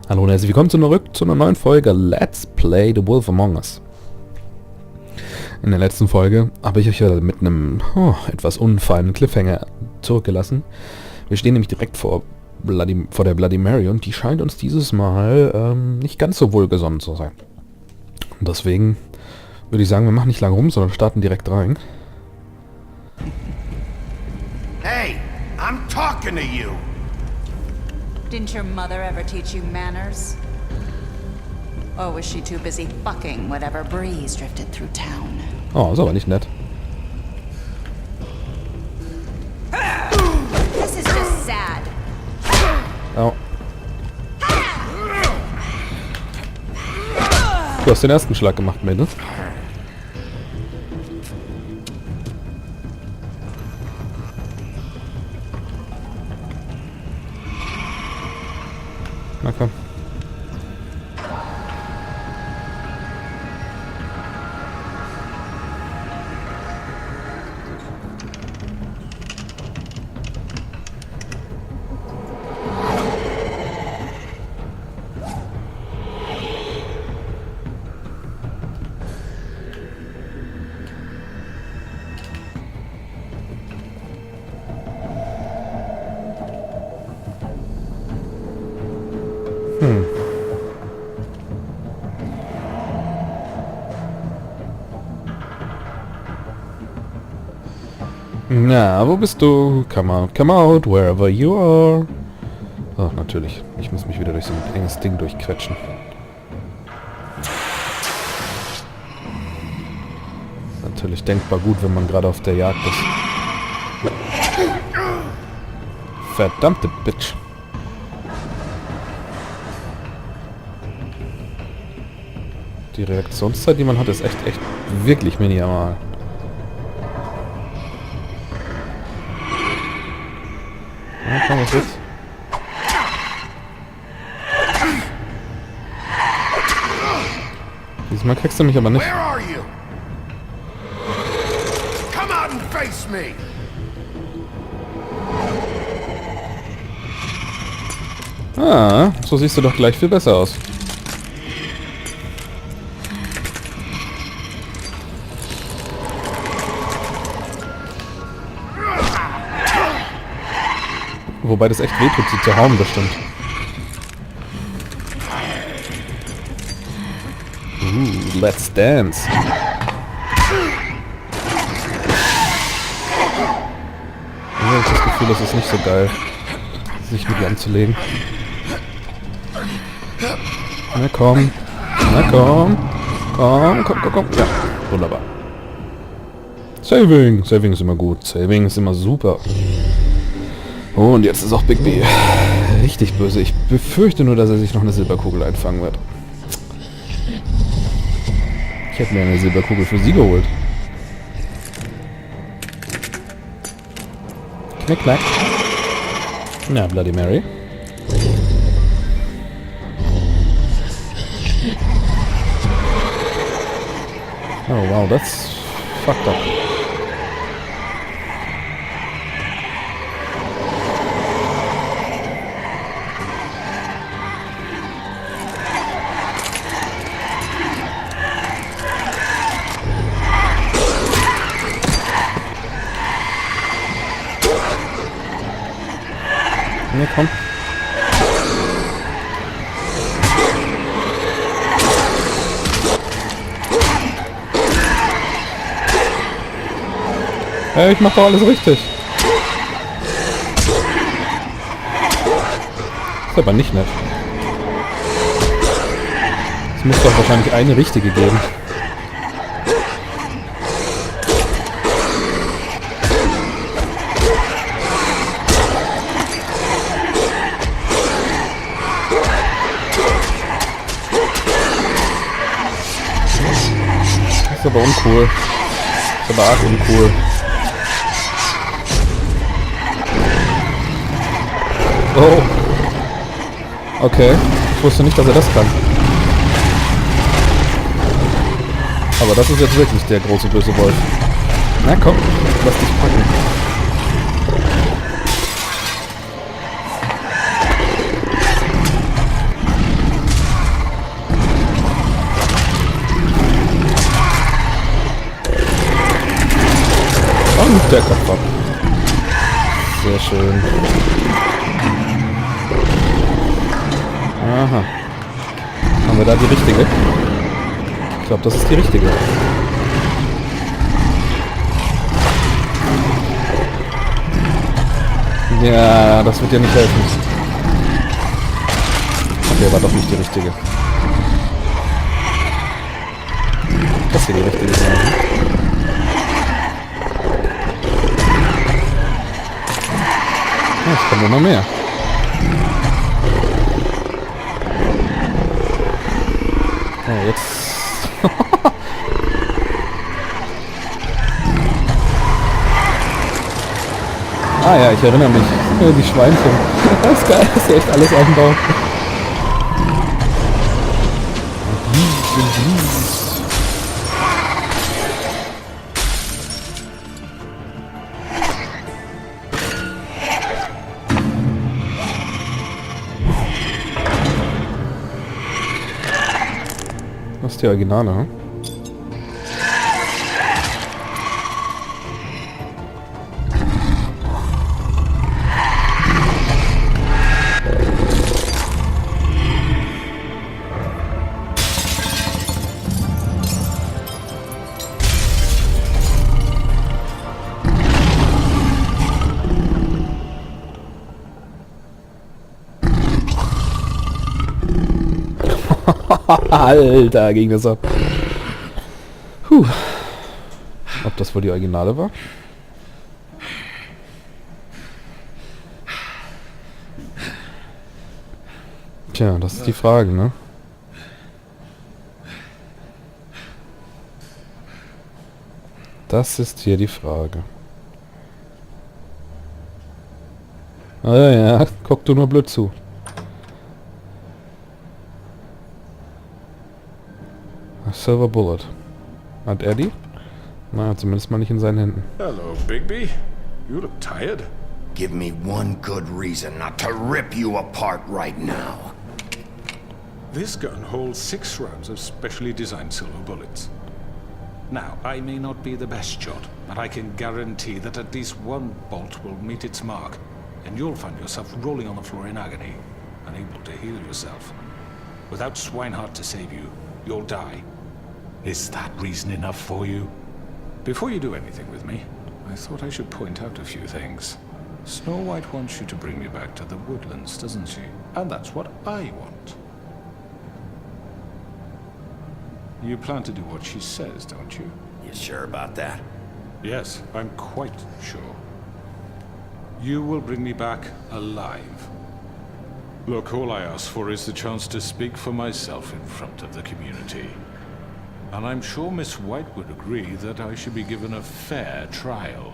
Hallo und herzlich willkommen zurück zu einer neuen Folge Let's Play The Wolf Among Us. In der letzten Folge habe ich euch ja mit einem etwas unfeinen Cliffhanger zurückgelassen. Wir stehen nämlich direkt vor der Bloody Mary und die scheint uns dieses Mal nicht ganz so wohlgesonnen zu sein. Und deswegen würde ich sagen, wir machen nicht lange rum, sondern starten direkt rein. Hey, I'm talking to you. Didn't your mother ever teach you manners? Or was she too busy fucking whatever breeze drifted through town? Oh, ist aber nicht nett. This is just sad. Oh. Du hast den ersten Schlag gemacht, Mädels. Na komm. Na, wo bist du? Come out, wherever you are. Oh, natürlich. Ich muss mich wieder durch so ein enges Ding durchquetschen. Natürlich denkbar gut, wenn man gerade auf der Jagd ist. Verdammte Bitch. Die Reaktionszeit, die man hat, ist echt wirklich minimal. Ja, komm, was jetzt? Diesmal kriegst du mich aber nicht. Where are you? Come out and face me. Ah, so siehst du doch gleich viel besser aus. Wobei das echt wehtut, sie zu hauen, bestimmt. Let's dance. Ich habe das Gefühl, das ist nicht so geil, sich mit ihr anzulegen. Na komm. Na komm. Komm. Ja, wunderbar. Saving. Saving ist immer gut. Saving ist immer super. Oh, und jetzt ist auch Big B richtig böse. Ich befürchte nur, dass er sich noch eine Silberkugel einfangen wird. Ich hätte mir eine Silberkugel für sie geholt. Knick, knack. Na, Bloody Mary. Oh, wow, that's fucked up. Ja, komm. Hey, ich mach doch alles richtig. Ist aber nicht nett. Es muss doch wahrscheinlich eine richtige geben. Ist aber uncool. Ist aber arg uncool. Oh. Okay. Ich wusste nicht, dass er das kann. Aber das ist jetzt wirklich der große böse Wolf. Na komm, lass dich packen. der Kopf ab. Sehr schön. Aha. Haben wir da die richtige? Ich glaube, das ist die richtige. Ja, das wird dir nicht helfen. Okay, war doch nicht die richtige. Das hier die richtige sein. Ja, es kommen immer mehr. Oh, jetzt... Ah ja, ich erinnere mich. Die Schweinchen. Das ist geil, das ist echt alles auf dem Bauch. Das ist die Originale, hm? Alter, ging das ab. Puh. Ob das wohl die Originale war? Tja, das ist die Frage, ne? Das ist hier die Frage. Ah ja, guck du nur blöd zu. Silver Bullet. Hat er die? Na, zumindest mal nicht in seinen Händen. Hello, Bigby. You look tired. Give me one good reason not to rip you apart right now. This gun holds 6 rounds of specially designed silver bullets. Now, I may not be the best shot, but I can guarantee that at least one bolt will meet its mark, and you'll find yourself rolling on the floor in agony, unable to heal yourself. Without Swinehart to save you, you'll die. Is that reason enough for you? Before you do anything with me, I thought I should point out a few things. Snow White wants you to bring me back to the woodlands, doesn't she? And that's what I want. You plan to do what she says, don't you? You sure about that? Yes, I'm quite sure. You will bring me back alive. Look, all I ask for is the chance to speak for myself in front of the community. And I'm sure Miss White would agree that I should be given a fair trial.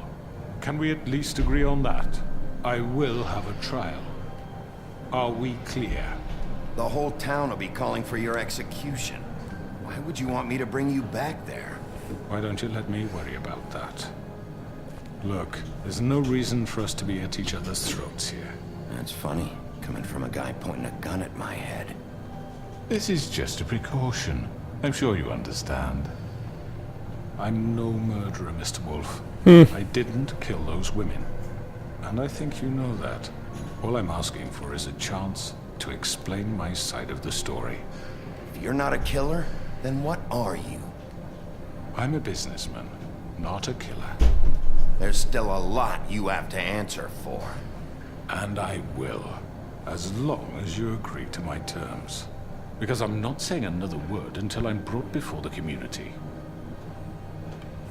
Can we at least agree on that? I will have a trial. Are we clear? The whole town will be calling for your execution. Why would you want me to bring you back there? Why don't you let me worry about that? Look, there's no reason for us to be at each other's throats here. That's funny, coming from a guy pointing a gun at my head. This is just a precaution. I'm sure you understand. I'm no murderer, Mr. Wolf. I didn't kill those women. And I think you know that. All I'm asking for is a chance to explain my side of the story. If you're not a killer, then what are you? I'm a businessman, not a killer. There's still a lot you have to answer for. And I will, as long as you agree to my terms. Because I'm not saying another word until I'm brought before the community.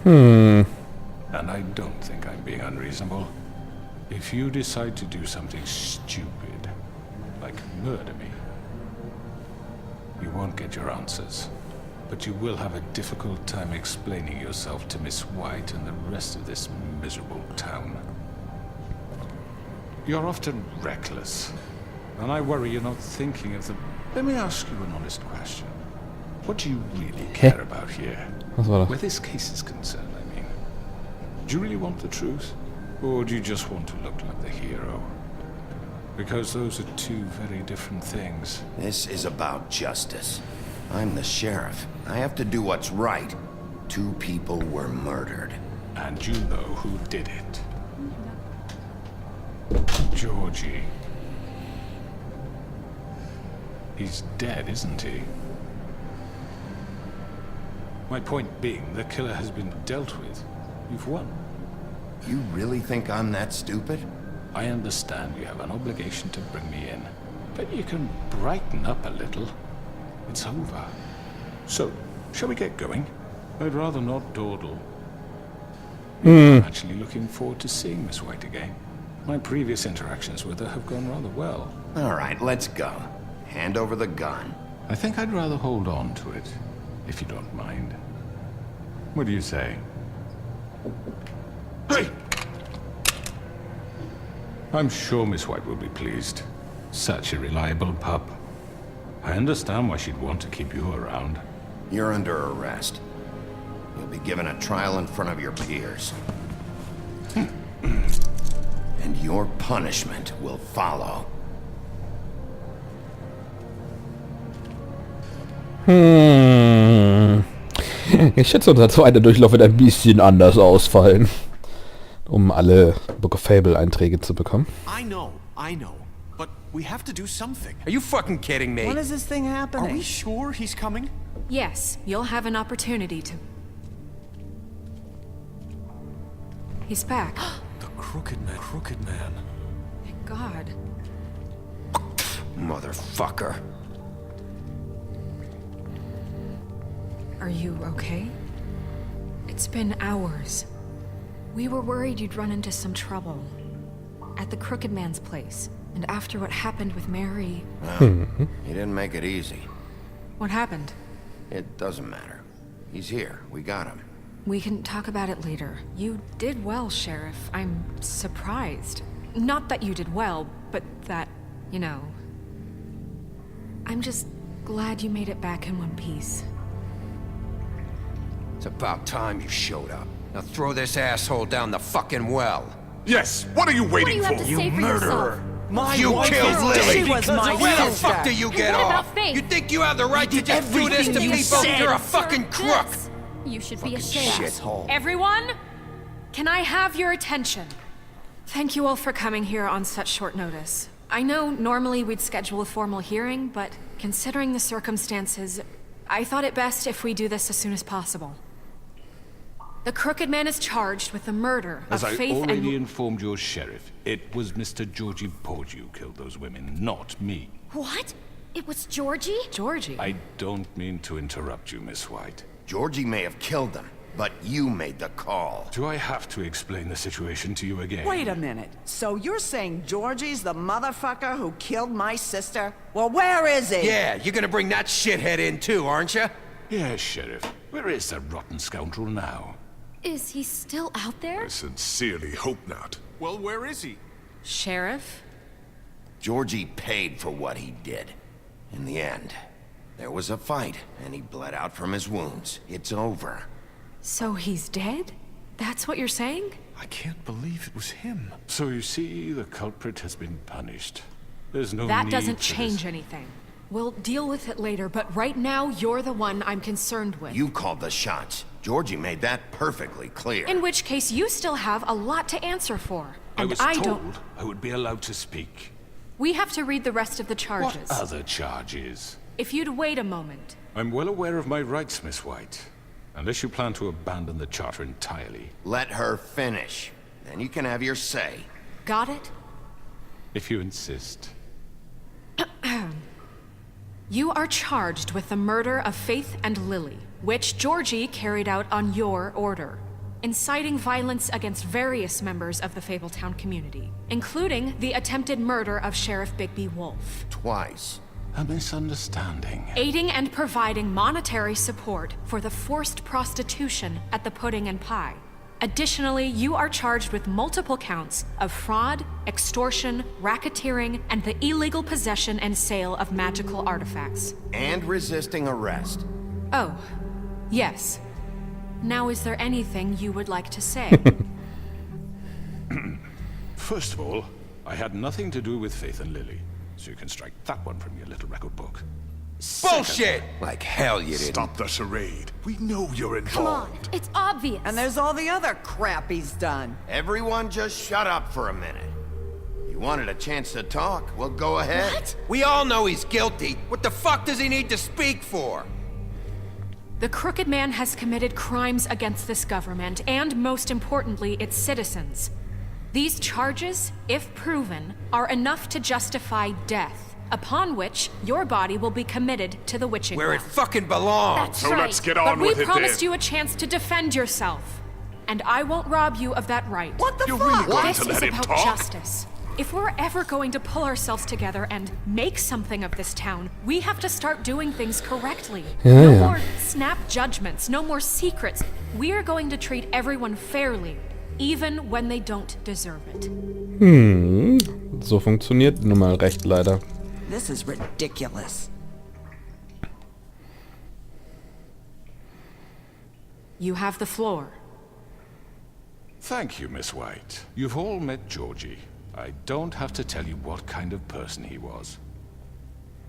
And I don't think I'm being unreasonable. If you decide to do something stupid, like murder me, you won't get your answers. But you will have a difficult time explaining yourself to Miss White and the rest of this miserable town. You're often reckless, and I worry you're not thinking of the... Let me ask you an honest question. What do you really care about here? Where this case is concerned, I mean. Do you really want the truth? Or do you just want to look like the hero? Because those are two very different things. This is about justice. I'm the sheriff. I have to do what's right. 2 people were murdered. And you know who did it. Georgie. He's dead, isn't he? My point being, the killer has been dealt with. You've won. You really think I'm that stupid? I understand you have an obligation to bring me in, but you can brighten up a little. It's over. So, shall we get going? I'd rather not dawdle. I'm actually looking forward to seeing Miss White again. My previous interactions with her have gone rather well. All right, let's go. Hand over the gun. I think I'd rather hold on to it, if you don't mind. What do you say? Hey! I'm sure Miss White will be pleased. Such a reliable pup. I understand why she'd want to keep you around. You're under arrest. You'll be given a trial in front of your peers. And your punishment will follow. Ich schätze, unser zweiter Durchlauf wird ein bisschen anders ausfallen, um alle Book of Fable Einträge zu bekommen. I know. But we have to do something. Are you fucking kidding me? When is this thing happening? Are we sure he's coming? Yes, you'll have an opportunity to... He's back. The crooked man. Thank God. Motherfucker. Are you okay? It's been hours. We were worried you'd run into some trouble. At the Crooked Man's place. And after what happened with Mary... He didn't make it easy. What happened? It doesn't matter. He's here. We got him. We can talk about it later. You did well, Sheriff. I'm surprised. Not that you did well, but that, you know... I'm just glad you made it back in one piece. It's about time you showed up. Now throw this asshole down the fucking well. Yes, what are you waiting for? You murderer! You killed Lily! She was my Where the sister. fuck do you get what about off? Faith? You think you have the right to just do this to everything you people? said. You're a fucking crook! You should be ashamed. Shithole. Everyone, can I have your attention? Thank you all for coming here on such short notice. I know normally we'd schedule a formal hearing, but considering the circumstances, I thought it best if we do this as soon as possible. The Crooked Man is charged with the murder As of I Faith already and... informed your sheriff, it was Mr. Georgie Porgy who killed those women, not me. What? It was Georgie? Georgie? I don't mean to interrupt you, Miss White. Georgie may have killed them, but you made the call. Do I have to explain the situation to you again? Wait a minute. So you're saying Georgie's the motherfucker who killed my sister? Well, where is he? Yeah, you're gonna bring that shithead in too, aren't you? Yes, Sheriff. Where is that rotten scoundrel now? Is he still out there? I sincerely hope not. Well, where is he? Sheriff? Georgie paid for what he did. In the end, there was a fight, and he bled out from his wounds. It's over. So he's dead? That's what you're saying? I can't believe it was him. So you see, the culprit has been punished. There's no That need doesn't for change this. anything. We'll deal with it later, but right now, you're the one I'm concerned with. You called the shots. Georgie made that perfectly clear. In which case, you still have a lot to answer for. I And was I told don't... I would be allowed to speak. We have to read the rest of the charges. What other charges? If you'd wait a moment. I'm well aware of my rights, Miss White. Unless you plan to abandon the charter entirely. Let her finish. Then you can have your say. Got it? If you insist. You are charged with the murder of Faith and Lily, which Georgie carried out on your order, inciting violence against various members of the Fabletown community, including the attempted murder of Sheriff Bigby Wolf. Twice. A misunderstanding. Aiding and providing monetary support for the forced prostitution at the Pudding and Pie. Additionally, you are charged with multiple counts of fraud, extortion, racketeering, and the illegal possession and sale of magical artifacts. And resisting arrest. Oh, yes. Now, is there anything you would like to say? First of all, I had nothing to do with Faith and Lily, so you can strike that one from your little record book. Bullshit! Like hell you didn't. Stop the charade. We know you're Come on, involved. it's obvious. And there's all the other crap he's done. Everyone just shut up for a minute. You wanted a chance to talk? Well, go ahead. What? We all know he's guilty. What the fuck does he need to speak for? The Crooked Man has committed crimes against this government, and most importantly, its citizens. These charges, if proven, are enough to justify death, upon which your body will be committed to the witching Where it well. fucking belongs. That's So right. let's get But on we with it promised then. you a chance to defend yourself, and I won't rob you of that right. What the You're fuck? really going This to is let him about talk? justice. If we're ever going to pull ourselves together and make something of this town, we have to start doing things correctly. No more snap judgments, no more secrets. We are going to treat everyone fairly, even when they don't deserve it. So funktioniert nun mal Recht leider. This is ridiculous. You have the floor. Thank you, Miss White. You've all met Georgie. I don't have to tell you what kind of person he was.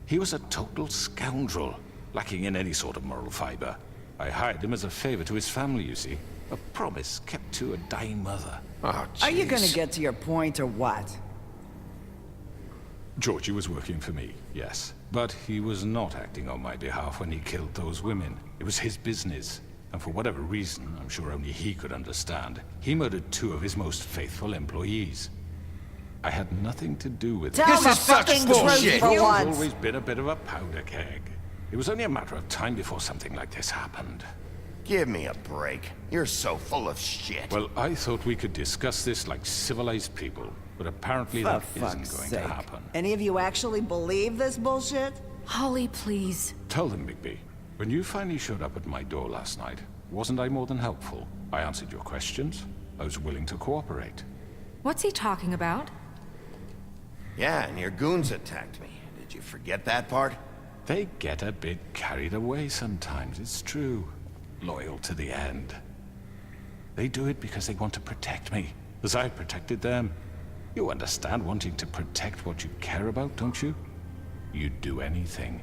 He was a total scoundrel, lacking in any sort of moral fiber. I hired him as a favor to his family, you see. A promise kept to a dying mother. Oh, Are you gonna jeez. get to your point or what? Georgie was working for me, yes. But he was not acting on my behalf when he killed those women. It was his business. And for whatever reason, I'm sure only he could understand, he murdered 2 of his most faithful employees. I had nothing to do with it. Tell This the is such fucking bullshit. truth for He's once. always been a bit of a powder keg. It was only a matter of time before something like this happened. Give me a break. You're so full of shit. Well, I thought we could discuss this like civilized people, but apparently For that fuck's isn't going sake. to happen. Any of you actually believe this bullshit? Holly, please. Tell them, Bigby, when you finally showed up at my door last night, wasn't I more than helpful? I answered your questions. I was willing to cooperate. What's he talking about? Yeah, and your goons attacked me. Did you forget that part? They get a bit carried away sometimes, it's true. Loyal to the end. They do it because they want to protect me, as I protected them. You understand wanting to protect what you care about, don't you? You'd do anything.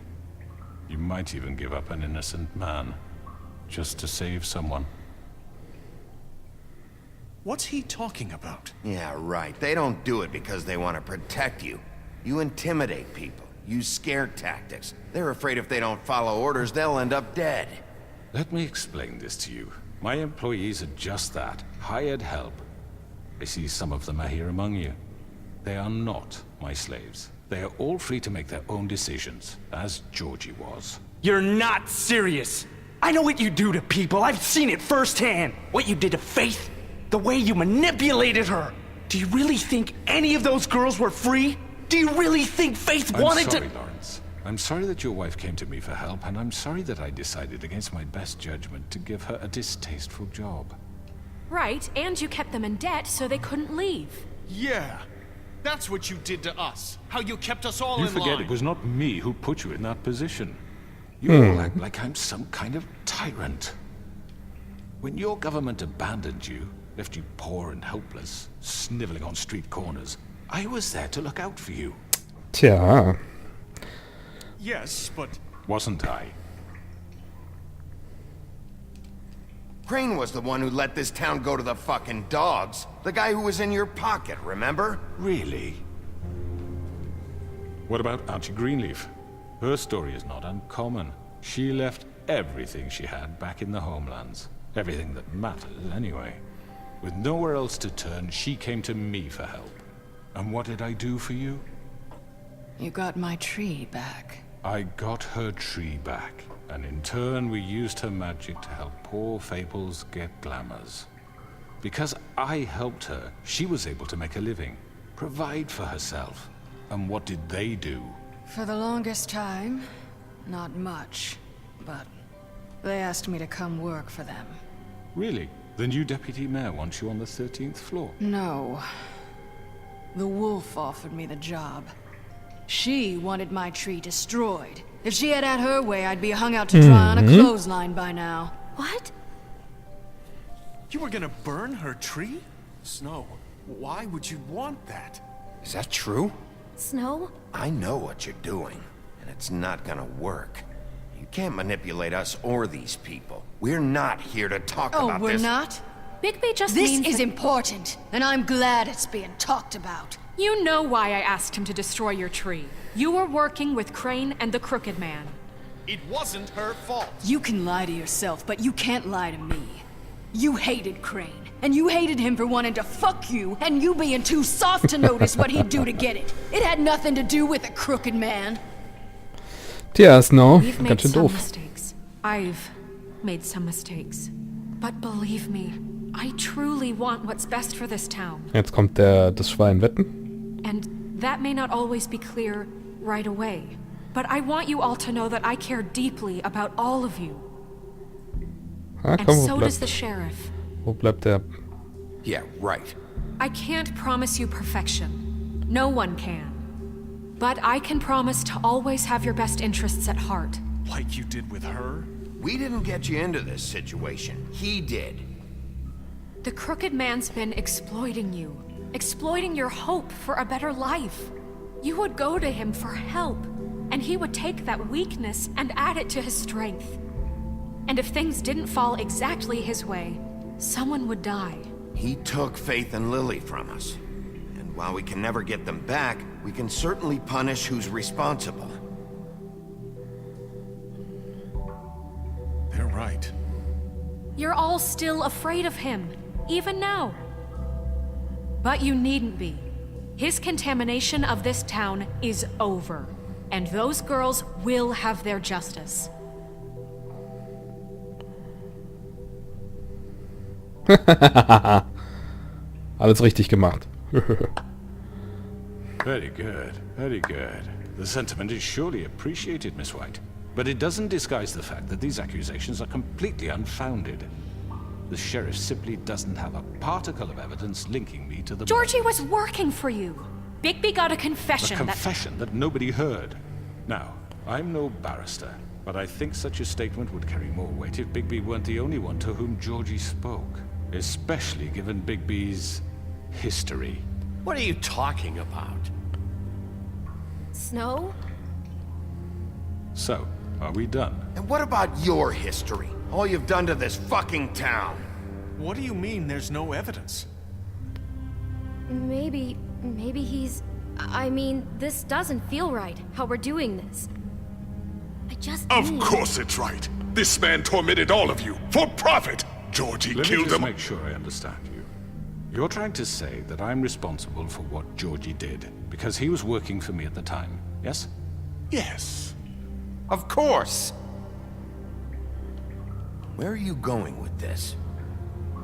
You might even give up an innocent man, just to save someone. What's he talking about? Yeah, right. They don't do it because they want to protect you. You intimidate people. Use scare tactics. They're afraid if they don't follow orders, they'll end up dead. Let me explain this to you. My employees are just that, hired help. I see some of them are here among you. They are not my slaves. They are all free to make their own decisions, as Georgie was. You're not serious. I know what you do to people. I've seen it firsthand. What you did to Faith. The way you manipulated her. Do you really think any of those girls were free? Do you really think Faith wanted I'm sorry, to... Lawrence. I'm sorry that your wife came to me for help, and I'm sorry that I decided against my best judgment to give her a distasteful job. Right, and you kept them in debt so they couldn't leave. Yeah. That's what you did to us. How you kept us all You in forget line. it was not me who put you in that position. You all act like I'm some kind of tyrant. When your government abandoned you, left you poor and helpless, sniveling on street corners, I was there to look out for you. Tja. Yes, but Wasn't I? Crane was the one who let this town go to the fucking dogs. The guy who was in your pocket, remember? Really? What about Auntie Greenleaf? Her story is not uncommon. She left everything she had back in the homelands. Everything that matters, anyway. With nowhere else to turn, she came to me for help. And what did I do for you? You got my tree back. I got her tree back, and in turn we used her magic to help poor Fables get glamours. Because I helped her, she was able to make a living, provide for herself. And what did they do? For the longest time, not much, but they asked me to come work for them. Really? The new deputy mayor wants you on the 13th floor? No. The wolf offered me the job. She wanted my tree destroyed. If she had her way, I'd be hung out to dry on a clothesline by now. What? you were gonna burn her tree? Snow, why would you want that? Is that true? Snow? I know what you're doing. and it's not gonna work. You can't manipulate us or these people. We're not here to talk about we're this. not? Bigby just This means is that- important, and I'm glad it's being talked about. You know why I asked him to destroy your tree. You were working with Crane and the Crooked Man. It wasn't her fault. You can lie to yourself, but you can't lie to me. You hated Crane, and you hated him for wanting to fuck you, and you being too soft to notice what he'd do to get it. It had nothing to do with the Crooked Man. Tja, Snow, We've made ganz schön some doof. mistakes. I've made some mistakes. But believe me, I truly want what's best for this town. Jetzt kommt das Schwein wetten. And that may not always be clear right away. But I want you all to know that I care deeply about all of you. Ah, And komm, so does the sheriff. wo bleibt der? Yeah, right. I can't promise you perfection. No one can. But I can promise to always have your best interests at heart. Like you did with her? We didn't get you into this situation. He did. The Crooked Man's been exploiting you. Exploiting your hope for a better life. You would go to him for help, and he would take that weakness and add it to his strength. And if things didn't fall exactly his way, someone would die. He took Faith and Lily from us. And while we can never get them back, we can certainly punish who's responsible. They're right. You're all still afraid of him, even now. But you needn't be. His contamination of this town is over, and those girls will have their justice. Alles richtig gemacht. Very good, very good. The sentiment is surely appreciated, Miss White. But it doesn't disguise the fact that these accusations are completely unfounded. The sheriff simply doesn't have a particle of evidence linking me to the... Georgie was working for you. Bigby got a confession A confession that nobody heard. Now, I'm no barrister, but I think such a statement would carry more weight if Bigby weren't the only one to whom Georgie spoke. Especially given Bigby's history. What are you talking about? Snow? So, are we done? And what about your history? All you've done to this fucking town? What do you mean there's no evidence? Maybe he's... I mean, this doesn't feel right, how we're doing this. I just Of need... course it's right. This man tormented all of you for profit. Georgie Let me killed just them. make sure I understand you. You're trying to say that I'm responsible for what Georgie did because he was working for me at the time, yes? Yes. Of course! Where are you going with this?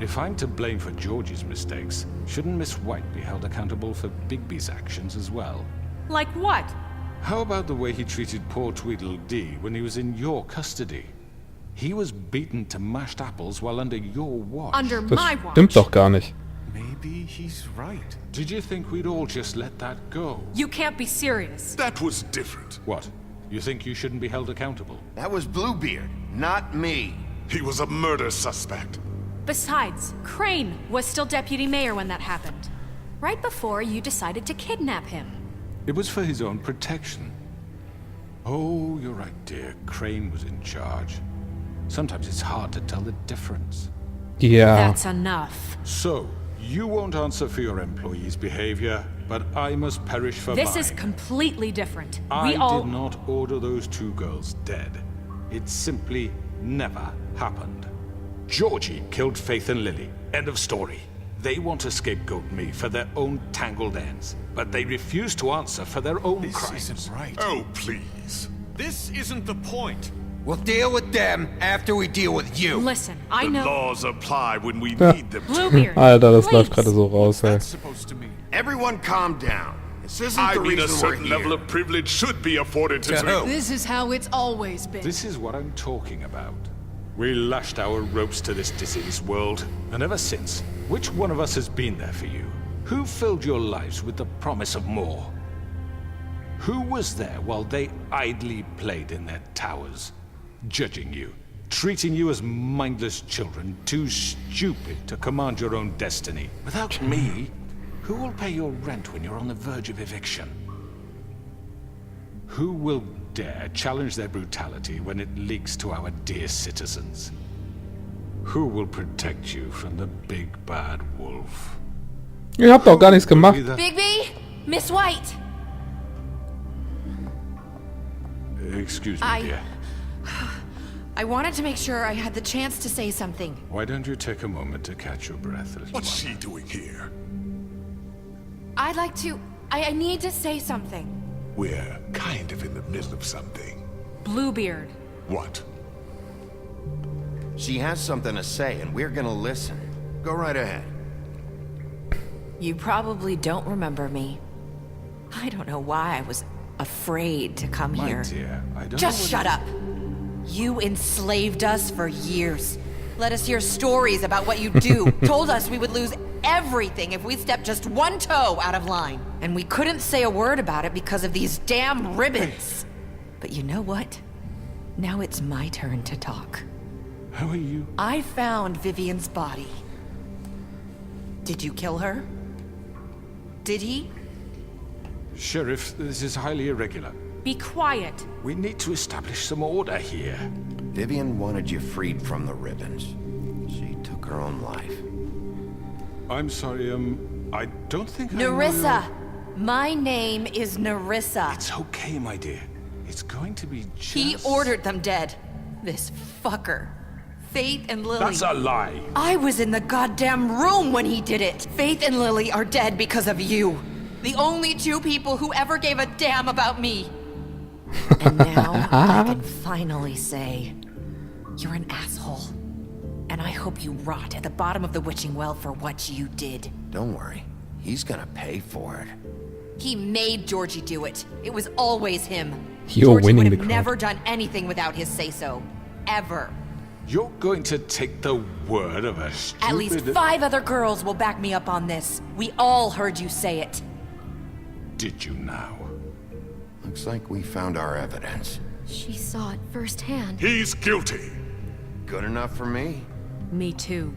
If I'm to blame for Georgie's mistakes, shouldn't Miss White be held accountable for Bigby's actions as well? Like what? How about the way he treated poor Tweedledee when he was in your custody? He was beaten to mashed apples while under your watch. Under Das my watch. stimmt doch gar nicht. Maybe he's right. Did you think we'd all just let that go? You can't be serious. That was different. What? You think you shouldn't be held accountable? That was Bluebeard, not me. He was a murder suspect. Besides, Crane was still deputy mayor when that happened. Right before you decided to kidnap him. It was for his own protection. Oh, you're right, dear. Crane was in charge. Sometimes it's hard to tell the difference. Ja. That's enough. So, you won't answer for your employees' behavior, but I must perish for This mine. is completely different. I We all... did not order those two girls dead. It simply never happened. Georgie killed Faith and Lily. End of story. They want to scapegoat me for their own tangled ends, but they refuse to answer for their own This crimes. isn't right. Oh, please. This isn't the point. We'll deal with them after we deal with you. Listen, I The know... laws apply when we need them to. Bluebeard, Alter, das please. läuft gerade so raus, ey. That's supposed to mean. Everyone calm down. This isn't I the mean, a reason we're certain here. level of privilege should be afforded to To me. who? This is how it's always been. This is what I'm talking about. We lashed our ropes to this diseased world, and ever since, which one of us has been there for you? Who filled your lives with the promise of more? Who was there while they idly played in their towers, judging you, treating you as mindless children, too stupid to command your own destiny? Without me, who will pay your rent when you're on the verge of eviction? Who will dare challenge their brutality when it leaks to our dear citizens? Who will protect you from the big bad wolf? Ihr habt auch gar nichts gemacht. Bigby? Miss White! Excuse me, dear. I wanted to make sure I had the chance to say something. Why don't you take a moment to catch your breath, little What's one? she doing here? I'd like to... I need to say something. We're kind of in the middle of something. Bluebeard. What? She has something to say, and we're gonna listen. Go right ahead. You probably don't remember me. I don't know why I was afraid to come My here. dear, I don't Just know shut up. You enslaved us for years. Let us hear stories about what you do. Told us we would lose everything if we stepped just one toe out of line. And we couldn't say a word about it because of these damn ribbons. But you know what? Now it's my turn to talk. How are you? I found Vivian's body. Did you kill her? Did he? Sheriff, this is highly irregular. Be quiet. We need to establish some order here. Vivian wanted you freed from the ribbons. She took her own life. I'm sorry, I don't think I know Nerissa! My name is Nerissa. It's okay, my dear. It's going to be just... He ordered them dead. This fucker. Faith and Lily. That's a lie. I was in the goddamn room when he did it. Faith and Lily are dead because of you. The only two people who ever gave a damn about me. And now I can finally say, you're an asshole. And I hope you rot at the bottom of the witching well for what you did. Don't worry. He's gonna pay for it. He made Georgie do it. It was always him. You're Georgie winning would the have crowd. never done anything without his say-so. Ever. You're going to take the word of a stupid... At least 5 other girls will back me up on this. We all heard you say it. Did you now? Looks like we found our evidence. She saw it firsthand. He's guilty. Good enough for me. Me too.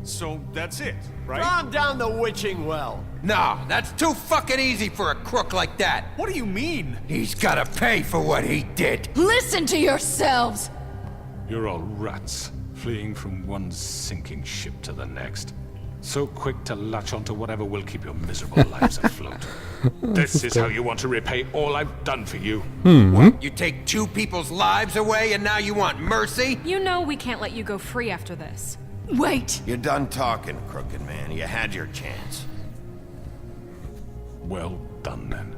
So that's it, right? Calm down the witching well. No, that's too fucking easy for a crook like that. What do you mean? He's gotta pay for what he did. Listen to yourselves! You're all rats, fleeing from one sinking ship to the next. So quick to latch onto whatever will keep your miserable lives afloat. This is how you want to repay all I've done for you. What, you take 2 people's lives away and now you want mercy? You know we can't let you go free after this. Wait! You're done talking, crooked man. You had your chance. Well done, then.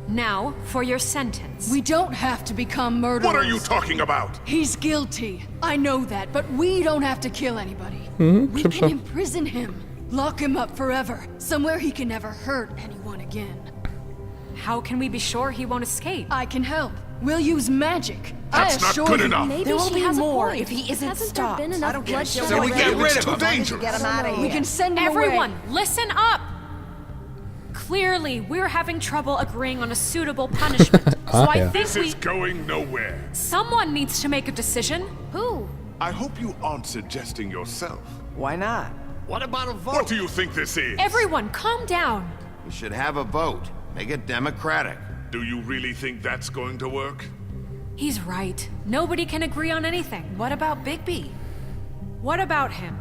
Now, for your sentence. We don't have to become murderers. What are you talking about? He's guilty. I know that, but we don't have to kill anybody. We can imprison him. Lock him up forever. Somewhere he can never hurt anyone again. How can we be sure he won't escape? I can help. We'll use magic. That's not good enough. Maybe There will she be has more a point. if he isn't Hasn't stopped. there been enough bloodshed? So we get rid of him. Too dangerous. Get him out of here. We can send him Everyone, away. listen up! Clearly, we're having trouble agreeing on a suitable punishment. So I think This is going nowhere. someone needs to make a decision. Who? I hope you aren't suggesting yourself. Why not? What about a vote? What do you think this is? Everyone, calm down. We should have a vote. Make it democratic. Do you really think that's going to work? He's right. Nobody can agree on anything. What about Bigby? What about him?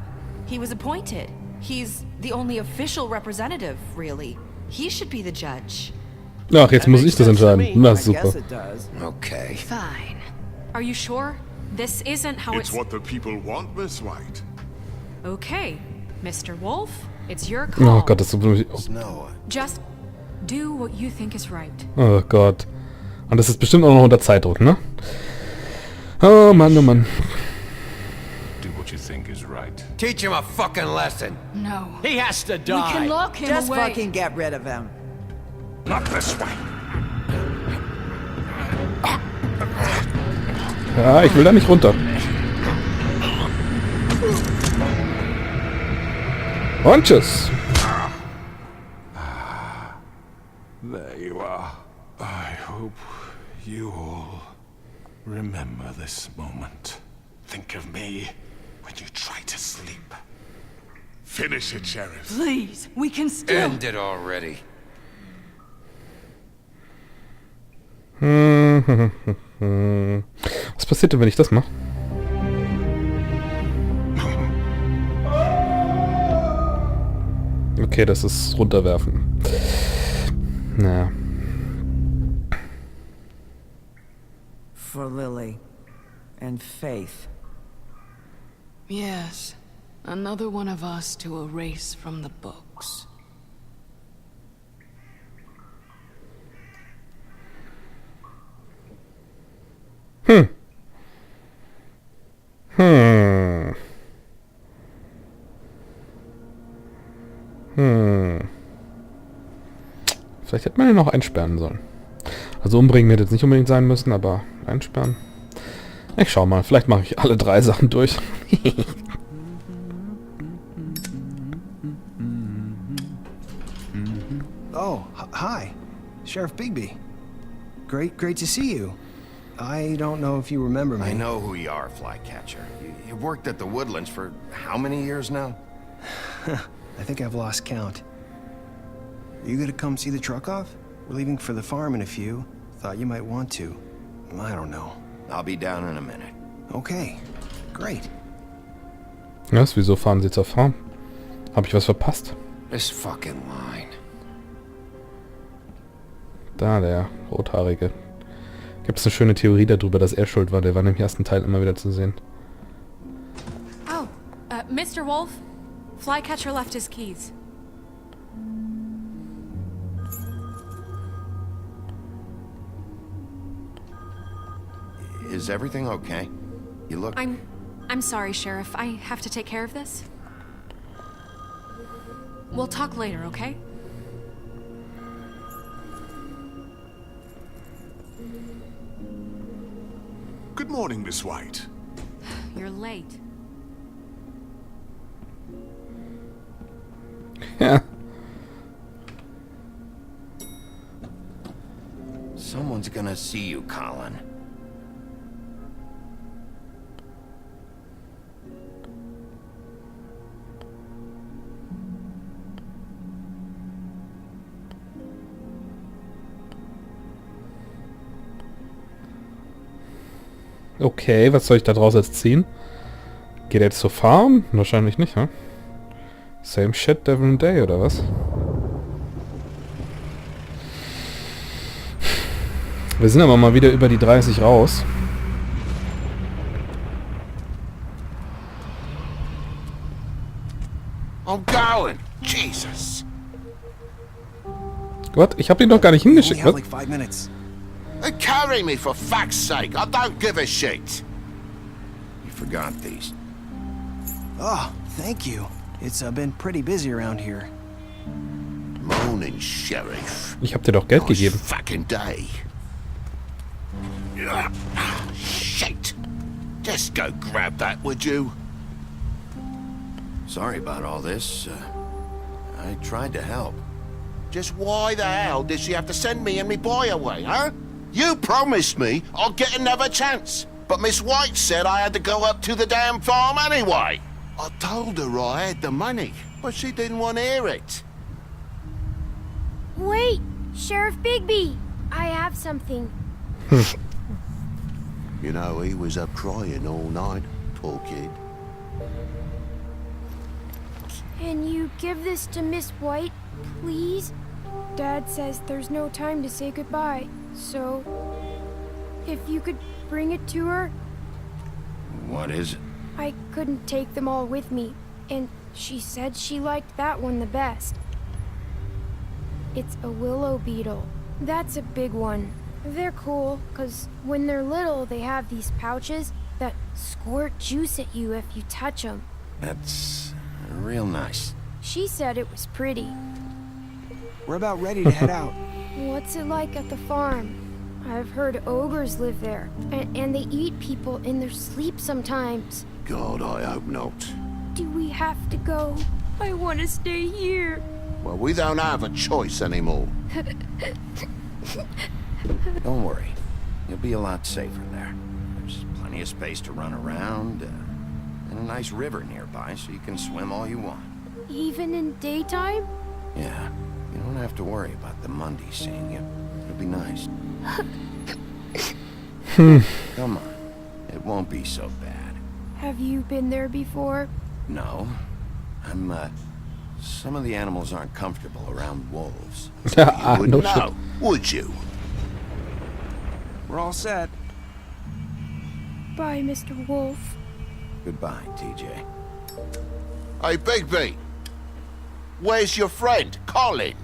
He was appointed. He's the only official representative, really. He should be the judge. Ach, jetzt muss ich das entscheiden. Na, super. it does. Okay. Fine. Are you sure? This isn't how It's what the people want, Miss White. Okay, Mr. Wolf, it's your call. Oh Gott, das ist so... Snow. Just do what you think is right. Oh Gott. Und das ist bestimmt auch noch unter Zeitdruck, ne? Oh Mann, oh Mann. Do what you think is right. Teach him a fucking lesson. No. He has to We die. can lock him Just away. fucking get rid of him. Not this way. Ja, ich will da nicht runter. Und tschüss. There you are. I hope you all remember this moment. Think of me when you try to sleep. Finish it, Sheriff. Please, we can still... End it already. Was passiert denn, wenn ich das mache? Okay, das ist runterwerfen. Naja. For Lily and Faith. Yes. Another one of us to erase from the books. Vielleicht hätte man ihn noch einsperren sollen. Also umbringen wird jetzt nicht unbedingt sein müssen, aber einsperren. Ich schau mal, vielleicht mache ich alle 3 Sachen durch. Oh, hi. Sheriff Bigby. Great to see you. I don't know if you remember me. I know who you are, Flycatcher. You worked at the Woodlands for how many years now? I think I've lost count. Are you gonna come see the truck off? We're leaving for the farm in a few. Thought you might want to. I don't know. I'll be down in a minute. Okay, great. Was? Wieso fahren Sie zur Farm? Habe ich was verpasst? This fucking line. Da, der Rothaarige. Gibt es eine schöne Theorie darüber, dass er schuld war. Der war im ersten Teil immer wieder zu sehen. Oh, Mr. Wolf? Flycatcher left his keys. Is everything okay? You look... I'm sorry, Sheriff. I have to take care of this. We'll talk later, okay? Good morning, Miss White. You're late. Ja. Someone's gonna see you, Colin. Okay, was soll ich da draus jetzt ziehen? Geht er jetzt zur Farm? Wahrscheinlich nicht, ne? Same shit, different day, oder was? Wir sind aber mal wieder über die 30 raus. I'm going. Jesus. Gott, ich hab ihn doch gar nicht hingeschickt. Only have like 5 minutes. Carry me for fuck's sake. I don't give a shit. You forgot these. Oh, thank you. It's been pretty busy around here. Morning, Sheriff. Ich hab dir doch Geld gegeben. Fucking day. Shit. Just go grab that, would you? Sorry about all this. I tried to help. Just why the hell did she have to send me and me boy away, huh? You promised me I'd get another chance, but Miss White said I had to go up to the damn farm anyway. I told her I had the money, but she didn't want to hear it. Wait, Sheriff Bigby, I have something. You know, he was up crying all night, poor kid. Can you give this to Miss White, please? Dad says there's no time to say goodbye, so if you could bring it to her. What is it? I couldn't take them all with me, and she said she liked that one the best. It's a willow beetle. That's a big one. They're cool, 'cause when they're little, they have these pouches that squirt juice at you if you touch them. That's real nice. She said it was pretty. We're about ready to head out. What's it like at the farm? I've heard ogres live there, and they eat people in their sleep sometimes. God, I hope not. Do we have to go? I want to stay here. Well, we don't have a choice anymore. Don't worry. You'll be a lot safer there. There's plenty of space to run around, and a nice river nearby so you can swim all you want. Even in daytime? Yeah. You don't have to worry about the Mundies seeing you. It'll be nice. Come on. It won't be so bad. Have you been there before? No. Some of the animals aren't comfortable around wolves. Ja, You wouldn't no know, shit. would you? We're all set. Bye, Mr. Wolf. Goodbye, TJ. Hey, Bigby. Where's your friend, Colin?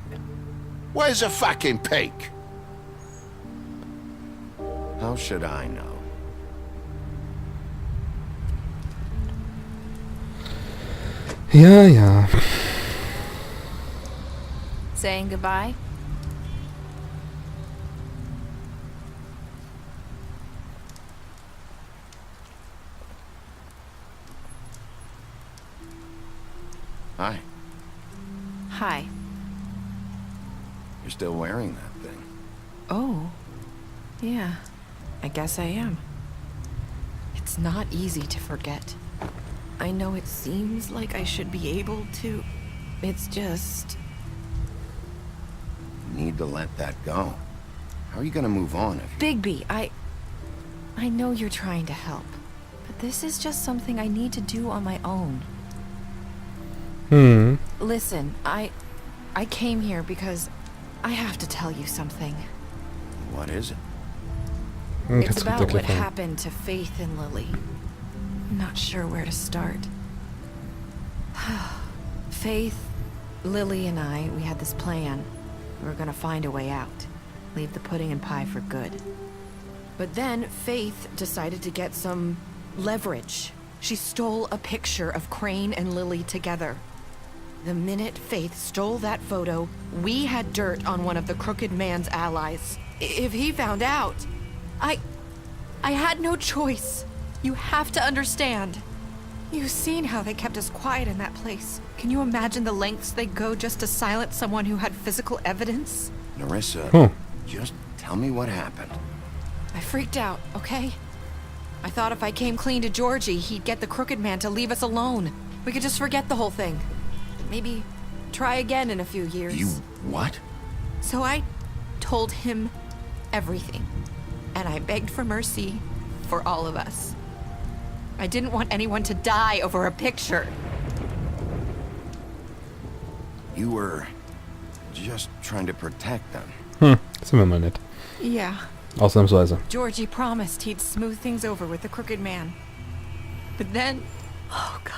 Where's the fucking pig? How should I know? Ja, ja. Saying goodbye? Hi. Hi. You're still wearing that thing. Oh. Yeah. I guess I am. It's not easy to forget. I know it seems like I should be able to. It's just... You need to let that go. How are you gonna move on if you... Bigby, I know you're trying to help, but this is just something I need to do on my own. Listen, I came here because I have to tell you something. What is it? It's about what happened to Faith and Lily. I'm not sure where to start. Faith, Lily, and I, we had this plan. We were gonna find a way out. Leave the pudding and pie for good. But then Faith decided to get some leverage. She stole a picture of Crane and Lily together. The minute Faith stole that photo, we had dirt on one of the crooked man's allies. If he found out, I had no choice. You have to understand. You've seen how they kept us quiet in that place. Can you imagine the lengths they go just to silence someone who had physical evidence? Nerissa, just tell me what happened. I freaked out, okay? I thought if I came clean to Georgie, he'd get the crooked man to leave us alone. We could just forget the whole thing. Maybe try again in a few years. You what? So I told him everything. And I begged for mercy for all of us. I didn't want anyone to die over a picture. You were just trying to protect them. Sind wir mal nett. Yeah. Ausnahmsweise. Georgie promised he'd smooth things over with the crooked man. But then... Oh, God.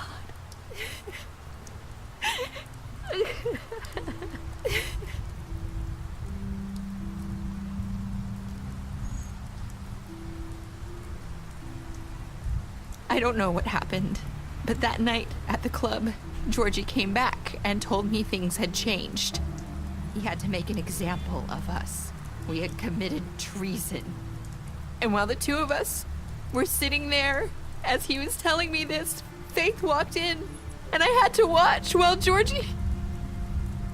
I don't know what happened, but that night at the club, Georgie came back and told me things had changed. He had to make an example of us. We had committed treason. And while the two of us were sitting there, as he was telling me this, Faith walked in, and I had to watch while Georgie...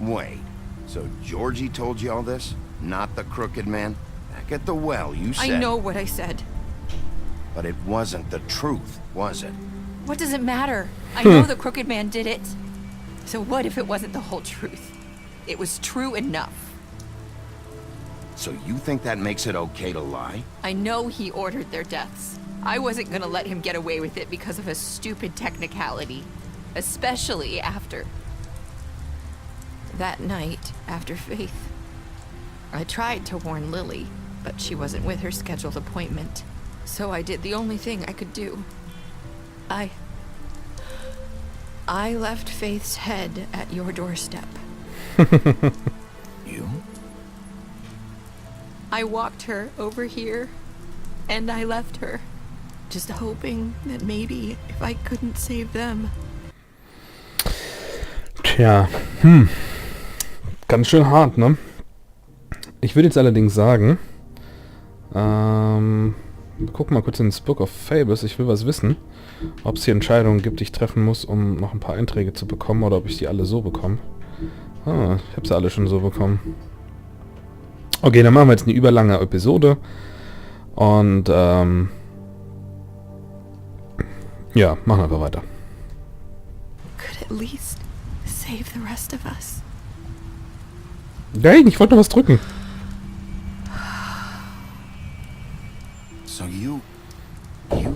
Wait, so Georgie told you all this? Not the crooked man? Back at the well, you said... I know what I said. But it wasn't the truth, was it? What does it matter? I know the crooked man did it. So what if it wasn't the whole truth? It was true enough. So you think that makes it okay to lie? I know he ordered their deaths. I wasn't gonna let him get away with it because of a stupid technicality. Especially after... that night, after Faith. I tried to warn Lily, but she wasn't with her scheduled appointment. So I did the only thing I could do. I left Faith's head at your doorstep. You? I walked her over here, and I left her. Just hoping that maybe if I couldn't save them. Tja, ganz schön hart, ne? Ich würde jetzt allerdings sagen, wir gucken mal kurz ins Book of Fables. Ich will was wissen, ob es hier Entscheidungen gibt, die ich treffen muss, um noch ein paar Einträge zu bekommen, oder ob ich die alle so bekomme. Ah, ich habe sie alle schon so bekommen. Okay, dann machen wir jetzt eine überlange Episode. Und, ja, machen einfach weiter. Could at least save the rest of us. Nein, ich wollte noch was drücken. So So you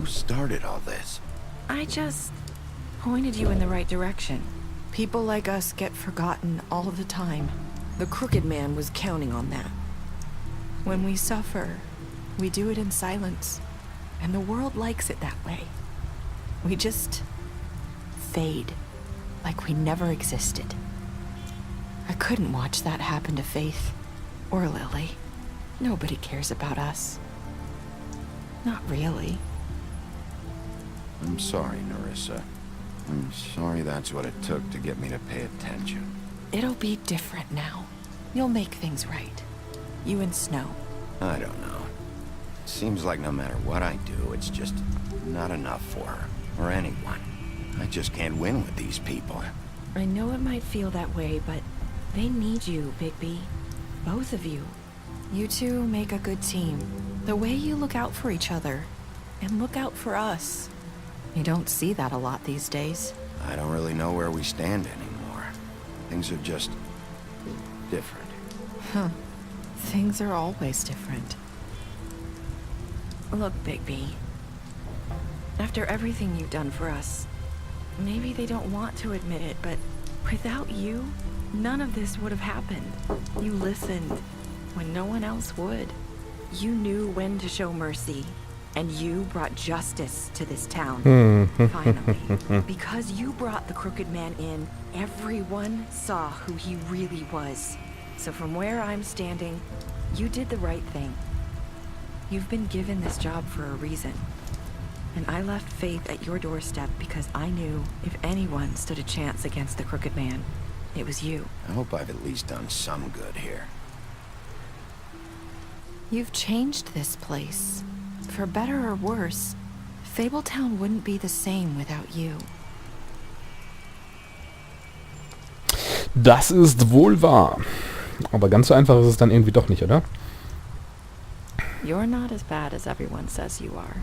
started all this. I just pointed you in the right direction. People like us get forgotten all the time. The Crooked Man was counting on that. When we suffer, we do it in silence, and the world likes it that way. We just fade, like we never existed. I couldn't watch that happen to Faith, or Lily. Nobody cares about us. Not really. I'm sorry, Nerissa. I'm sorry that's what it took to get me to pay attention. It'll be different now. You'll make things right. You and Snow. I don't know. It seems like no matter what I do, it's just not enough for her, or anyone. I just can't win with these people. I know it might feel that way, but they need you, Bigby. Both of you. You two make a good team. The way you look out for each other, and look out for us. You don't see that a lot these days. I don't really know where we stand anymore. Things are just different. Huh. Things are always different. Look, Bigby. After everything you've done for us, maybe they don't want to admit it, but without you, none of this would have happened. You listened when no one else would. You knew when to show mercy, and you brought justice to this town. Finally. Because you brought the Crooked Man in, everyone saw who he really was. So from where I'm standing, you did the right thing. You've been given this job for a reason. And I left Faith at your doorstep because I knew if anyone stood a chance against the Crooked Man, it was you. I hope I've at least done some good here. You've changed this place. For better or worse, Fabletown wouldn't be the same without you. Das ist wohl wahr. Aber ganz so einfach ist es dann irgendwie doch nicht, oder? You're not as bad as everyone says you are.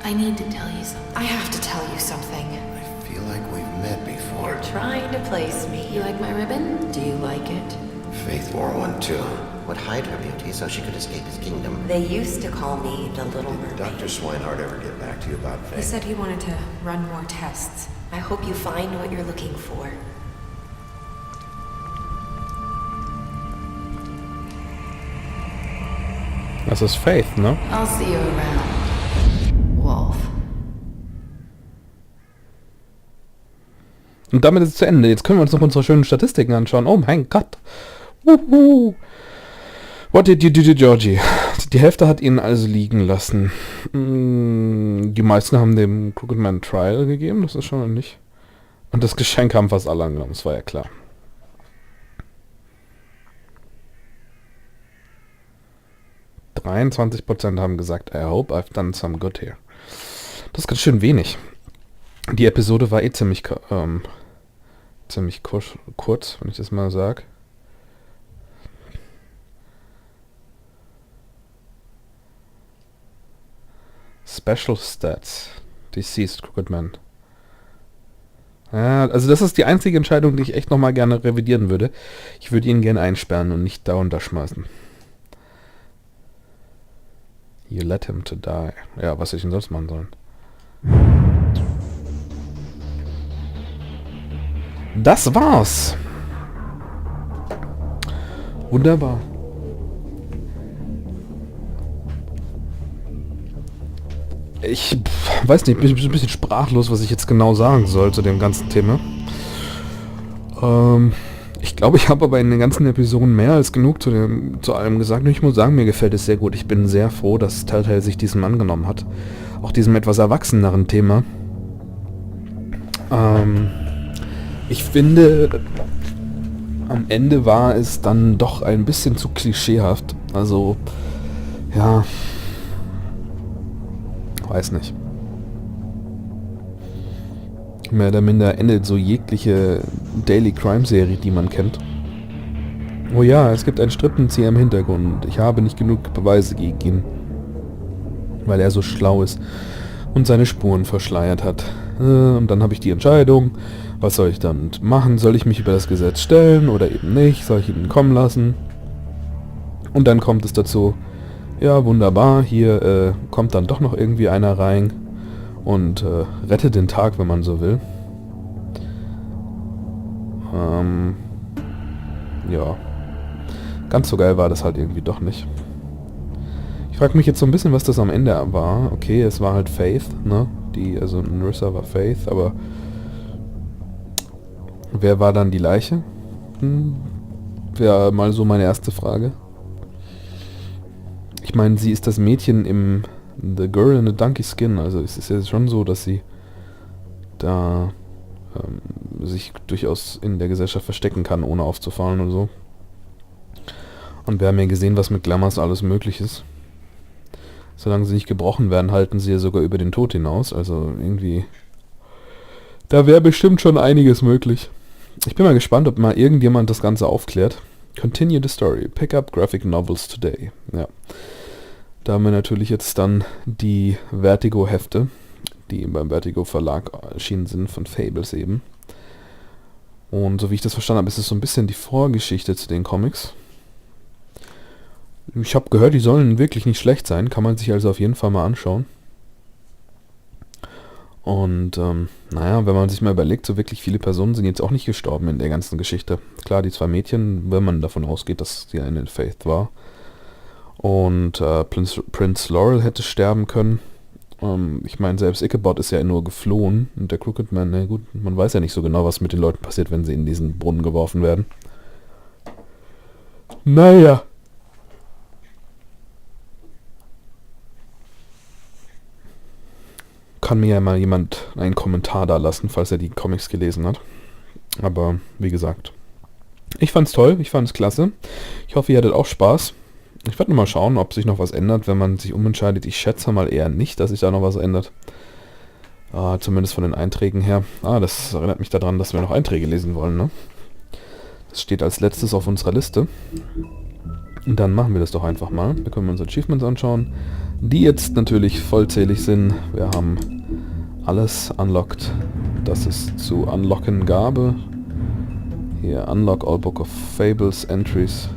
I need to tell you something. I have to tell you something. I feel like we've met before. You're trying to place me. You like my ribbon? Do you like it? Faith wore one too. Would hide her beauty so she could escape his kingdom. They used to call me the Little Mermaid. Did Dr. Swinehart ever get back to you about Faith? He said he wanted to run more tests. I hope you find what you're looking for. Das ist Faith, ne? I'll see you around, Wolf. Und damit ist es zu Ende. Jetzt können wir uns noch unsere schönen Statistiken anschauen. Oh mein Gott. What did you do to Georgie? Die Hälfte hat ihn also liegen lassen. Die meisten haben dem Crooked Man Trial gegeben, das ist schon nicht. Und das Geschenk haben fast alle angenommen, das war ja klar. %23 haben gesagt, I hope I've done some good here. Das ist ganz schön wenig. Die Episode war ziemlich kurz, wenn ich das mal sage. Special Stats. Deceased Crooked Man. Ja, also das ist die einzige Entscheidung, die ich echt nochmal gerne revidieren würde. Ich würde ihn gerne einsperren und nicht da schmeißen. You let him to die. Ja, was ich denn sonst machen sollen? Das war's. Wunderbar. Ich weiß nicht, ich bin ein bisschen sprachlos, was ich jetzt genau sagen soll zu dem ganzen Thema. Ich glaube, ich habe aber in den ganzen Episoden mehr als genug zu allem gesagt. Und ich muss sagen, mir gefällt es sehr gut. Ich bin sehr froh, dass Telltale sich diesem angenommen hat. Auch diesem etwas erwachseneren Thema. Ich finde, am Ende war es dann doch ein bisschen zu klischeehaft. Also, ja... Weiß nicht. Mehr oder minder endet so jegliche Daily Crime Serie, die man kennt. Oh ja, es gibt einen Strippenzieher im Hintergrund. Ich habe nicht genug Beweise gegen ihn. Weil er so schlau ist. und seine Spuren verschleiert hat. Und dann habe ich die Entscheidung, was soll ich damit machen? Soll ich mich über das Gesetz stellen oder eben nicht? Soll ich ihn kommen lassen? Und dann kommt es dazu, ja wunderbar, hier kommt dann doch noch irgendwie einer rein und rettet den Tag, wenn man so will. Ja, ganz so geil war das halt irgendwie doch nicht. Ich frage mich jetzt so ein bisschen, was das am Ende war. Okay, es war halt Faith, ne? Also Nerissa war Faith, aber wer war dann die Leiche? Wäre mal so meine erste Frage. Ich meine, sie ist das Mädchen im The Girl in the Donkey Skin, also es ist ja schon so, dass sie da sich durchaus in der Gesellschaft verstecken kann, ohne aufzufallen und so. Und wir haben ja gesehen, was mit Glamours alles möglich ist. Solange sie nicht gebrochen werden, halten sie ja sogar über den Tod hinaus, also irgendwie... Da wäre bestimmt schon einiges möglich. Ich bin mal gespannt, ob mal irgendjemand das Ganze aufklärt. Continue the story. Pick up graphic novels today. Ja. Da haben wir natürlich jetzt dann die Vertigo-Hefte, die beim Vertigo Verlag erschienen sind, von Fables eben. Und so wie ich das verstanden habe, ist es so ein bisschen die Vorgeschichte zu den Comics. Ich habe gehört, die sollen wirklich nicht schlecht sein, kann man sich also auf jeden Fall mal anschauen. Und naja, wenn man sich mal überlegt, so wirklich viele Personen sind jetzt auch nicht gestorben in der ganzen Geschichte. Klar, die 2 Mädchen, wenn man davon ausgeht, dass sie eine Faith war. Und Prince Laurel hätte sterben können. Ich meine, selbst Ichabod ist ja nur geflohen. Und der Crooked Man, na gut, man weiß ja nicht so genau, was mit den Leuten passiert, wenn sie in diesen Brunnen geworfen werden. Naja. Kann mir ja mal jemand einen Kommentar da lassen, falls er die Comics gelesen hat. Aber wie gesagt, ich fand's toll, ich fand's klasse. Ich hoffe, ihr hattet auch Spaß. Ich werde mal schauen, ob sich noch was ändert, wenn man sich umentscheidet. Ich schätze mal eher nicht, dass sich da noch was ändert. Zumindest von den Einträgen her. Das erinnert mich daran, dass wir noch Einträge lesen wollen, ne? Das steht als letztes auf unserer Liste. Und dann machen wir das doch einfach mal. Da können wir uns Achievements anschauen, die jetzt natürlich vollzählig sind. Wir haben alles unlocked, das es zu unlocken gab. Hier, Unlock All Book of Fables, Entries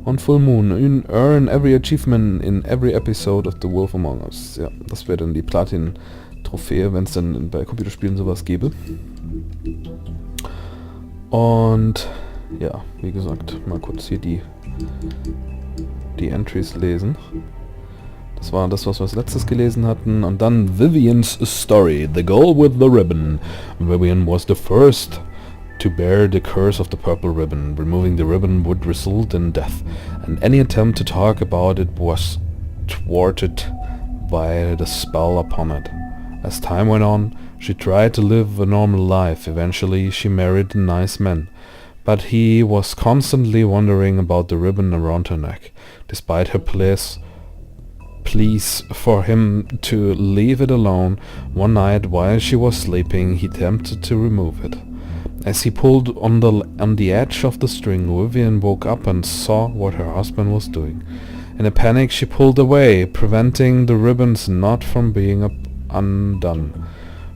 und Full Moon. Earn every achievement in every episode of The Wolf Among Us. Ja, das wäre dann die Platin-Trophäe, wenn es dann bei Computerspielen sowas gäbe. Und ja, wie gesagt, mal kurz hier die Entries lesen. Das war das, was wir als letztes gelesen hatten. Und dann Vivian's Story. The Girl with the Ribbon. Vivian was the first to bear the curse of the purple ribbon. Removing the ribbon would result in death. And any attempt to talk about it was thwarted by the spell upon it. As time went on, she tried to live a normal life. Eventually, she married a nice man. But he was constantly wondering about the ribbon around her neck. Despite her pleas for him to leave it alone, one night while she was sleeping, he attempted to remove it. As he pulled on the edge of the string, Vivian woke up and saw what her husband was doing. In a panic, she pulled away, preventing the ribbon's knot from being undone.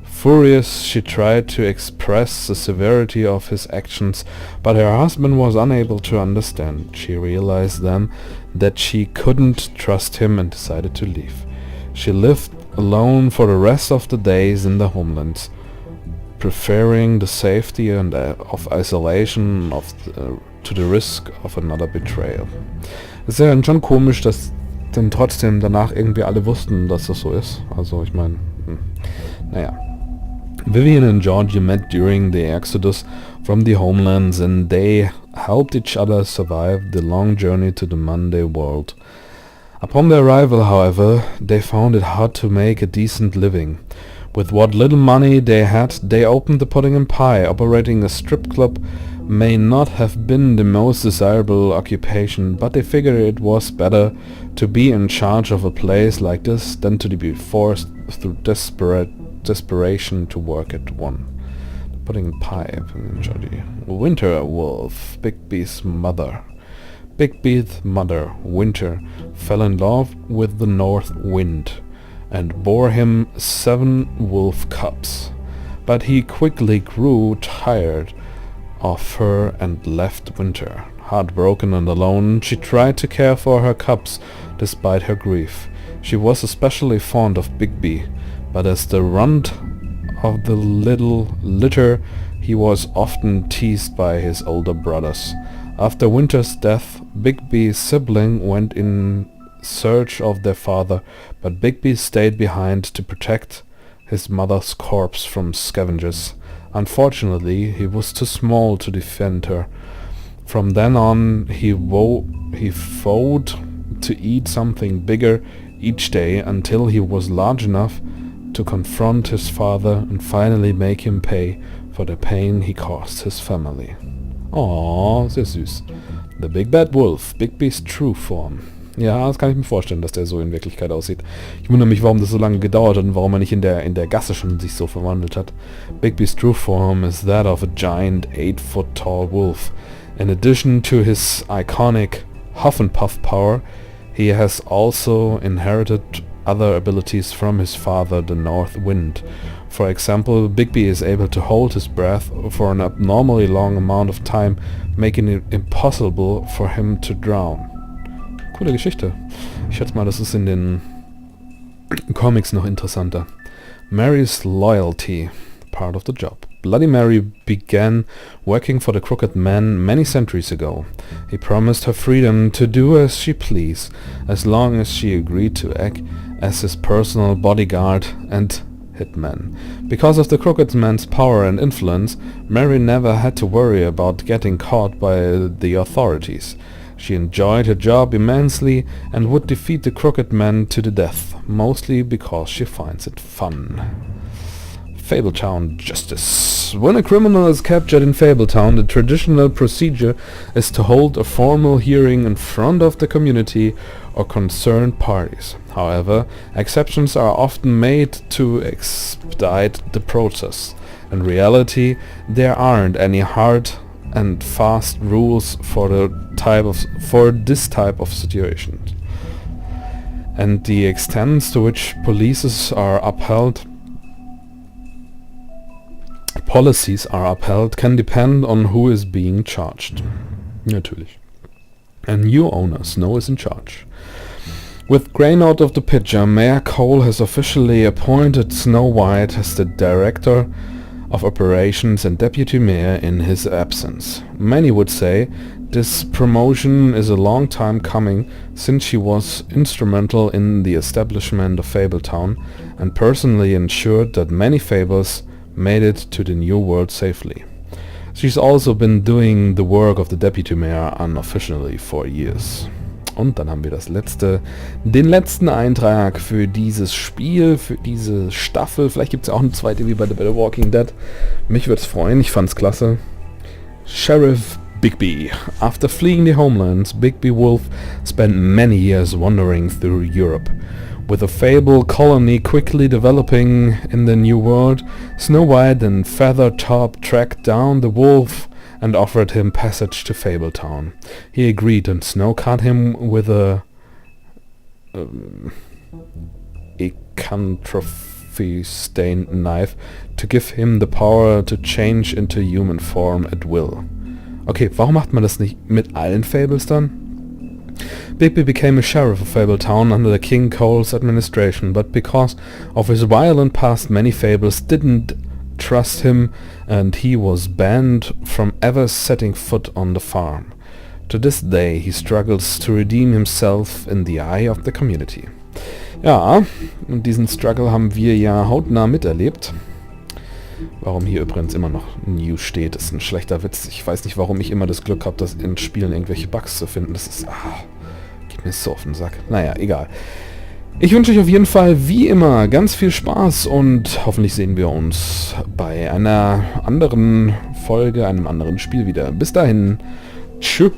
Furious, she tried to express the severity of his actions, but her husband was unable to understand. She realized then that she couldn't trust him and decided to leave. She lived alone for the rest of the days in the homelands, preferring the safety and of isolation to the risk of another betrayal. Es ist ja dann schon komisch, dass dann trotzdem danach irgendwie alle wussten, dass das so ist. Also ich meine, naja. Vivian and Georgie met during the exodus from the homelands, and they helped each other survive the long journey to the Monday world. Upon their arrival, however, they found it hard to make a decent living. With what little money they had, they opened the Pudding and Pie. Operating a strip club may not have been the most desirable occupation, but they figured it was better to be in charge of a place like this than to be forced through desperation to work at one. The Pudding and Pie. Winter Wolf, Bigby's mother. Bigby's mother, Winter, fell in love with the North Wind, and bore him 7 wolf cubs. But he quickly grew tired of her and left Winter. Heartbroken and alone, she tried to care for her cubs despite her grief. She was especially fond of Bigby, but as the runt of the little litter, he was often teased by his older brothers. After Winter's death, Bigby's sibling went in search of their father, but Bigby stayed behind to protect his mother's corpse from scavengers. Unfortunately, he was too small to defend her. From then on, he vowed to eat something bigger each day until he was large enough to confront his father and finally make him pay for the pain he caused his family. Oh, sehr süß. The Big Bad Wolf, Bigby's True Form. Ja, das kann ich mir vorstellen, dass der so in Wirklichkeit aussieht. Ich wundere mich, warum das so lange gedauert hat und warum er nicht in der Gasse schon sich so verwandelt hat. Bigby's true form is that of a giant 8-foot-tall wolf. In addition to his iconic huff and puff power, he has also inherited other abilities from his father, the North Wind. For example, Bigby is able to hold his breath for an abnormally long amount of time, making it impossible for him to drown. Coole Geschichte. Ich schätze mal, das ist in den Comics noch interessanter. Mary's loyalty, part of the job. Bloody Mary began working for the Crooked Man many centuries ago. He promised her freedom to do as she pleased, as long as she agreed to act as his personal bodyguard and hitman. Because of the Crooked Man's power and influence, Mary never had to worry about getting caught by the authorities. She enjoyed her job immensely and would defeat the Crooked Man to the death, mostly because she finds it fun. Fabletown Justice. When a criminal is captured in Fabletown, the traditional procedure is to hold a formal hearing in front of the community or concerned parties. However, exceptions are often made to expedite the process. In reality, there aren't any hard and fast rules for this type of situation, and the extent to which policies are upheld can depend on who is being charged. Natürlich. And new owner, Snow is in charge. With grain out of the pitcher, Mayor Cole has officially appointed Snow White as the director of operations and deputy mayor in his absence. Many would say this promotion is a long time coming, since she was instrumental in the establishment of Fabletown and personally ensured that many fables made it to the new world safely. She's also been doing the work of the deputy mayor unofficially for years. Und dann haben wir den letzten Eintrag für dieses Spiel, für diese Staffel. Vielleicht gibt es ja auch eine zweite wie bei The Walking Dead. Mich würde es freuen, ich fand's klasse. Sheriff Bigby. After fleeing the homelands, Bigby Wolf spent many years wandering through Europe. With a fable colony quickly developing in the New World, Snow White and Feathertop tracked down the wolf and offered him passage to Fabletown. He agreed, and Snow cut him with a lycanthropy-stained knife to give him the power to change into human form at will. Okay, warum macht man das nicht mit allen Fables dann? Bigby became a sheriff of Fabletown under the King Cole's administration, but because of his violent past, many fables didn't trust him, and he was banned from ever setting foot on the farm. To this day he struggles to redeem himself in the eye of the community. Ja, und diesen Struggle haben wir ja hautnah miterlebt. Warum hier übrigens immer noch New steht, ist ein schlechter Witz. Ich weiß nicht, warum ich immer das Glück habe, das in Spielen irgendwelche Bugs zu finden. Das ist... geht mir so auf den Sack. Naja, egal. Ich wünsche euch auf jeden Fall, wie immer, ganz viel Spaß und hoffentlich sehen wir uns bei einer anderen Folge, einem anderen Spiel wieder. Bis dahin. Tschüss.